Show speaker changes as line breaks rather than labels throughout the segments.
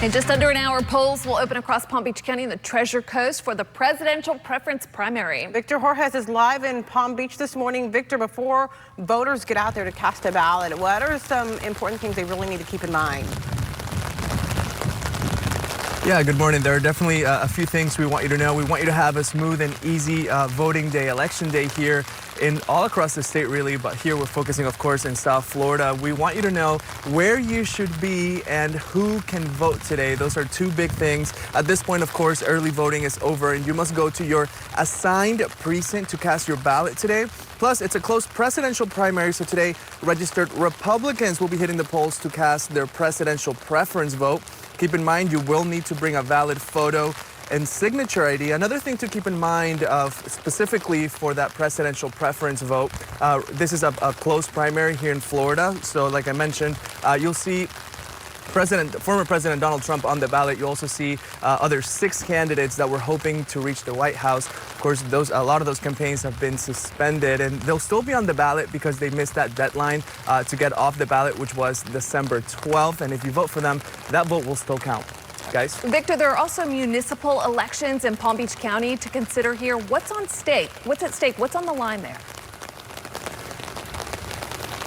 In just under an hour, polls will open across Palm Beach County and the Treasure Coast for the presidential preference primary.
Victor Jorges is live in Palm Beach this morning. Victor, before voters get out there to cast a ballot, what are some important things they really need to keep in mind?
Yeah, good morning. There are definitely a few things we want you to know. We want you to have a smooth and easy voting day, election day here in all across the state, really. But here we're focusing, of course, in South Florida. We want you to know where you should be and who can vote today. Those are two big things. At this point, of course, early voting is over and you must go to your assigned precinct to cast your ballot today. Plus, it's a close presidential primary, so today registered Republicans will be hitting the polls to cast their presidential preference vote. Keep in mind, you will need to bring a valid photo and signature ID. Another thing to keep in mind specifically for that presidential preference vote, this is a close primary here in Florida. So like I mentioned, you'll see former President Donald Trump on the ballot. You also see other 6 candidates that were hoping to reach the White House. Of course, a lot of those campaigns have been suspended, and they'll still be on the ballot because they missed that deadline to get off the ballot, which was December 12th. And if you vote for them, that vote will still count. Guys?
Victor, there are also municipal elections in Palm Beach County to consider here. What's on stake? What's at stake? What's on the line there?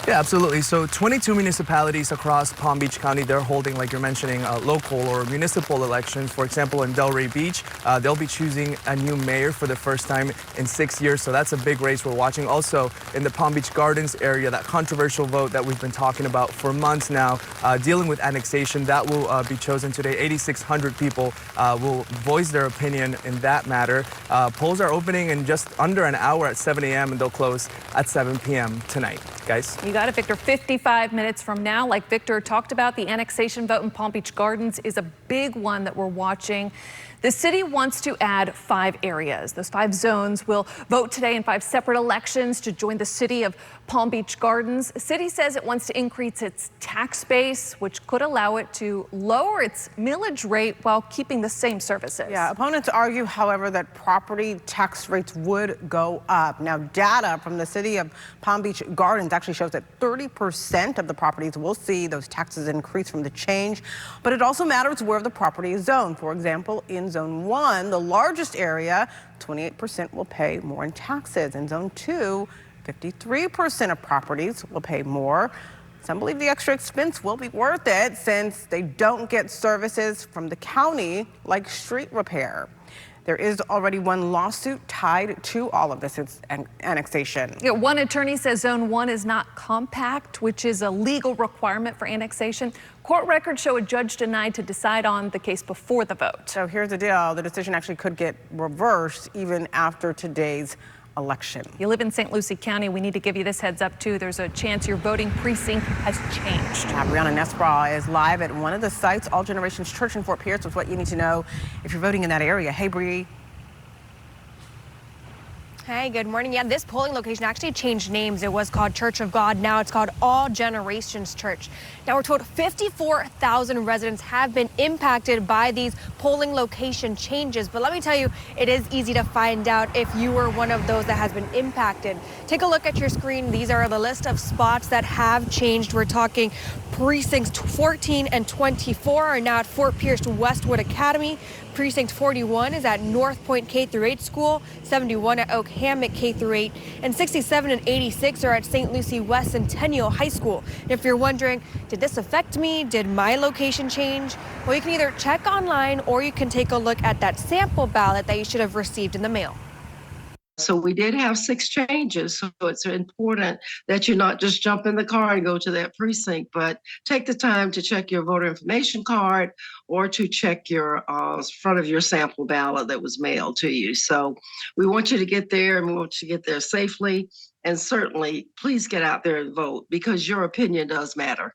Yeah, absolutely. So 22 municipalities across Palm Beach County, they're holding, like you're mentioning, local or municipal elections. For example, in Delray Beach, they'll be choosing a new mayor for the first time in 6 years. So that's a big race we're watching. Also, in the Palm Beach Gardens area, that controversial vote that we've been talking about for months now, dealing with annexation, that will be chosen today. 8,600 people will voice their opinion in that matter. Polls are opening in just under an hour at 7 a.m. and they'll close at 7 p.m. tonight. Guys?
You got it, Victor. 55 minutes from now, like Victor talked about, the annexation vote in Palm Beach Gardens is a big one that we're watching. The city wants to add 5 areas. Those 5 zones will vote today in 5 separate elections to join the city of Palm Beach Gardens. The city says it wants to increase its tax base, which could allow it to lower its millage rate while keeping the same services.
Yeah, opponents argue, however, that property tax rates would go up. Now, data from the city of Palm Beach Gardens actually shows that 30% of the properties will see those taxes increase from the change, but it also matters where the property is zoned. For example, in Zone 1, the largest area, 28% will pay more in taxes. In Zone 2, 53% of properties will pay more. Some believe the extra expense will be worth it since they don't get services from the county like street repair. There is already one lawsuit tied to all of this. It's annexation.
Yeah, one attorney says Zone 1 is not compact, which is a legal requirement for annexation. Court records show a judge denied to decide on the case before the vote.
So here's the deal. The decision actually could get reversed even after today's election.
You live in St. Lucie County. We need to give you this heads up, too. There's a chance your voting precinct has changed.
Brianna Nesbraw is live at one of the sites, All Generations Church in Fort Pierce, with what you need to know if you're voting in that area. Hey, Bree.
Hey, good morning. Yeah, this polling location actually changed names. It was called Church of God. Now it's called All Generations Church. Now we're told 54,000 residents have been impacted by these polling location changes. But let me tell you, it is easy to find out if you were one of those that has been impacted. Take a look at your screen. These are the list of spots that have changed. We're talking precincts 14 and 24 are now at Fort Pierce Westwood Academy. Precinct 41 is at North Point K-8 School, 71 at Oak Hammock K-8, and 67 and 86 are at St. Lucie West Centennial High School. And if you're wondering, did this affect me? Did my location change? Well, you can either check online or you can take a look at that sample ballot that you should have received in the mail.
So we did have 6 changes, so it's important that you not just jump in the car and go to that precinct, but take the time to check your voter information card or to check your front of your sample ballot that was mailed to you. So we want you to get there and we want you to get there safely. And certainly, please get out there and vote because your opinion does matter.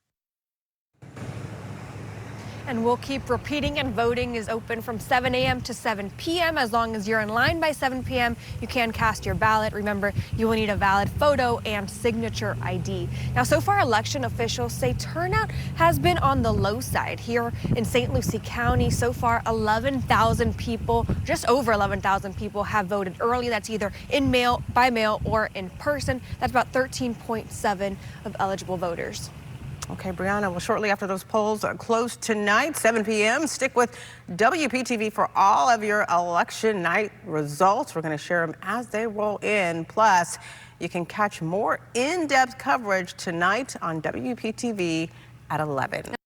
And we'll keep repeating, and voting is open from 7 a.m. to 7 p.m. As long as you're in line by 7 p.m., you can cast your ballot. Remember, you will need a valid photo and signature ID. Now, so far, election officials say turnout has been on the low side. Here in St. Lucie County, so far, 11,000 people, just over 11,000 people have voted early. That's either in mail, by mail, or in person. That's about 13.7% of eligible voters.
Okay, Brianna, well, shortly after those polls close tonight, 7 p.m., stick with WPTV for all of your election night results. We're going to share them as they roll in. Plus, you can catch more in-depth coverage tonight on WPTV at 11.